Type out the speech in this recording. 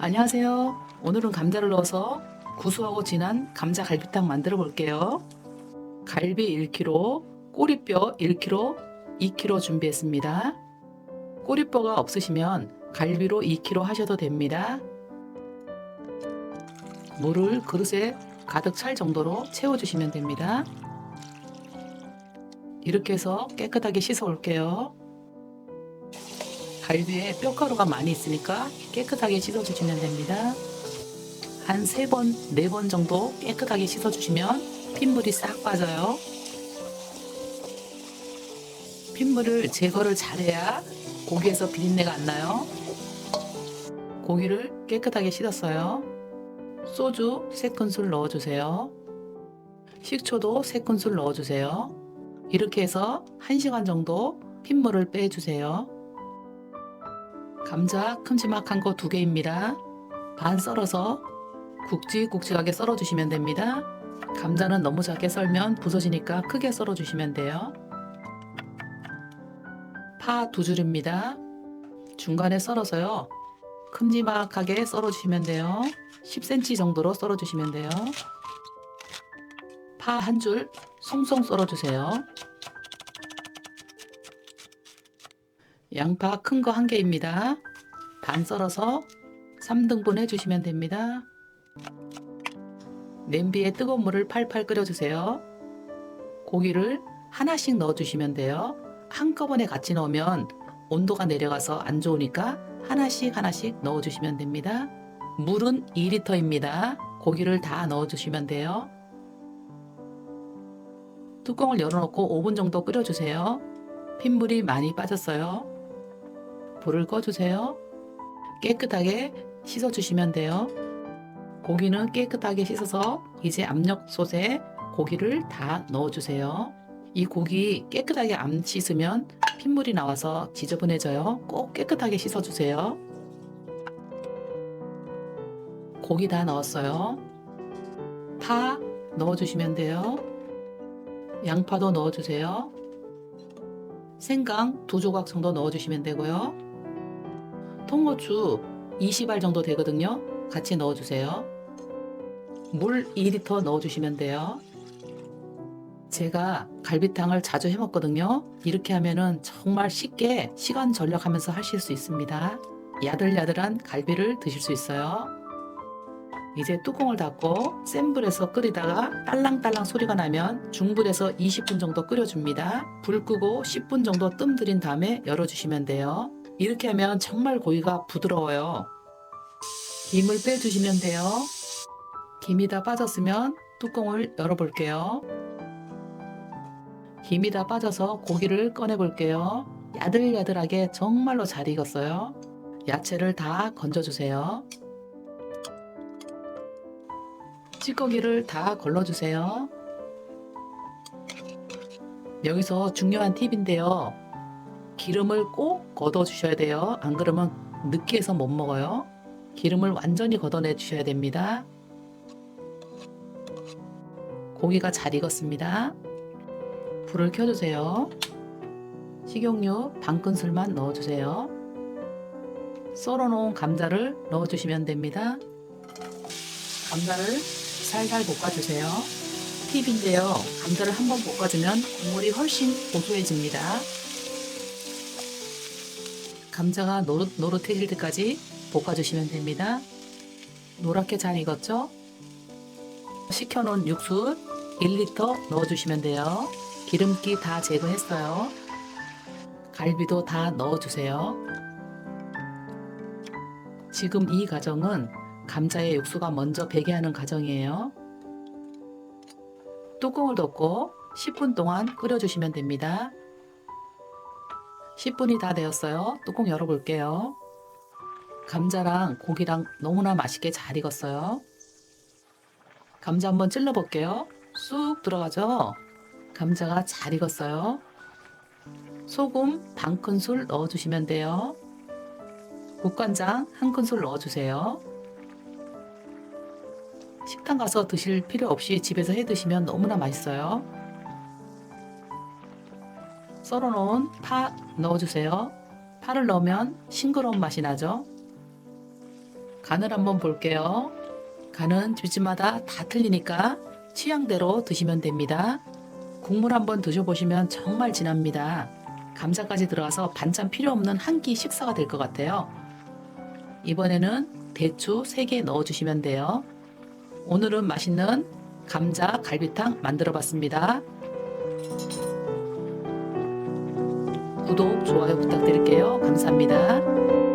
안녕하세요. 오늘은 감자를 넣어서 구수하고 진한 감자 갈비탕 만들어 볼게요. 갈비 1kg, 꼬리뼈 1kg, 2kg 준비했습니다. 꼬리뼈가 없으시면 갈비로 2kg 하셔도 됩니다. 물을 그릇에 가득 찰 정도로 채워주시면 됩니다. 이렇게 해서 깨끗하게 씻어 올게요. 갈비에 뼈가루가 많이 있으니까 깨끗하게 씻어 주시면 됩니다. 한 3번, 4번 정도 깨끗하게 씻어 주시면 핏물이 싹 빠져요. 핏물을 제거를 잘해야 고기에서 비린내가 안 나요. 고기를 깨끗하게 씻었어요. 소주 3큰술 넣어주세요. 식초도 3큰술 넣어주세요. 이렇게 해서 1시간 정도 핏물을 빼주세요. 감자 큼지막한 거 2개입니다. 반 썰어서 굵직굵직하게 썰어주시면 됩니다. 감자는 너무 작게 썰면 부서지니까 크게 썰어주시면 돼요. 파 2줄입니다. 중간에 썰어서요. 큼지막하게 썰어주시면 돼요. 10cm 정도로 썰어주시면 돼요. 파 1줄 송송 썰어주세요. 양파 큰 거 1개입니다. 반 썰어서 3등분 해주시면 됩니다. 냄비에 뜨거운 물을 팔팔 끓여주세요. 고기를 하나씩 넣어주시면 돼요. 한꺼번에 같이 넣으면 온도가 내려가서 안 좋으니까 하나씩 넣어주시면 됩니다. 물은 2리터입니다. 고기를 다 넣어주시면 돼요. 뚜껑을 열어놓고 5분 정도 끓여주세요. 핏물이 많이 빠졌어요. 불을 꺼주세요. 깨끗하게 씻어주시면 돼요. 고기는 깨끗하게 씻어서 이제 압력솥에 고기를 다 넣어주세요. 이 고기 깨끗하게 안 씻으면 핏물이 나와서 지저분해져요. 꼭 깨끗하게 씻어주세요. 고기 다 넣었어요. 파 넣어주시면 돼요. 양파도 넣어주세요. 생강 2조각 정도 넣어주시면 되고요. 통고추 20알 정도 되거든요. 같이 넣어주세요. 물 2리터 넣어주시면 돼요. 제가 갈비탕을 자주 해 먹거든요. 이렇게 하면은 정말 쉽게 시간 절약하면서 하실 수 있습니다. 야들야들한 갈비를 드실 수 있어요. 이제 뚜껑을 닫고 센 불에서 끓이다가 딸랑딸랑 소리가 나면 중불에서 20분 정도 끓여줍니다. 불 끄고 10분 정도 뜸 들인 다음에 열어주시면 돼요. 이렇게 하면 정말 고기가 부드러워요. 김을 빼주시면 돼요. 김이 다 빠졌으면 뚜껑을 열어볼게요. 김이 다 빠져서 고기를 꺼내 볼게요. 야들야들하게 정말로 잘 익었어요. 야채를 다 건져주세요. 찌꺼기를 다 걸러주세요. 여기서 중요한 팁인데요. 기름을 꼭 걷어 주셔야 돼요. 안 그러면 느끼해서 못 먹어요. 기름을 완전히 걷어내 주셔야 됩니다. 고기가 잘 익었습니다. 불을 켜주세요. 식용유 반 큰술만 넣어주세요. 썰어놓은 감자를 넣어주시면 됩니다. 감자를 살살 볶아주세요. 팁인데요. 감자를 한번 볶아주면 국물이 훨씬 고소해집니다. 감자가 노릇노릇해질 때까지 볶아주시면 됩니다. 노랗게 잘 익었죠? 식혀놓은 육수 1리터 넣어주시면 돼요. 기름기 다 제거했어요. 갈비도 다 넣어주세요. 지금 이 과정은 감자의 육수가 먼저 배게 하는 과정이에요. 뚜껑을 덮고 10분 동안 끓여주시면 됩니다. 10분이 다 되었어요. 뚜껑 열어볼게요. 감자랑 고기랑 너무나 맛있게 잘 익었어요. 감자 한번 찔러볼게요. 쑥 들어가죠? 감자가 잘 익었어요. 소금 반 큰술 넣어주시면 돼요. 국간장 1큰술 넣어주세요. 식당 가서 드실 필요 없이 집에서 해 드시면 너무나 맛있어요. 썰어놓은 파 넣어주세요. 파를 넣으면 싱그러운 맛이 나죠. 간을 한번 볼게요. 간은 집집마다 다 틀리니까 취향대로 드시면 됩니다. 국물 한번 드셔보시면 정말 진합니다. 감자까지 들어가서 반찬 필요 없는 한 끼 식사가 될 것 같아요. 이번에는 대추 3개 넣어주시면 돼요. 오늘은 맛있는 감자 갈비탕 만들어 봤습니다. 구독, 좋아요 부탁드릴게요. 감사합니다.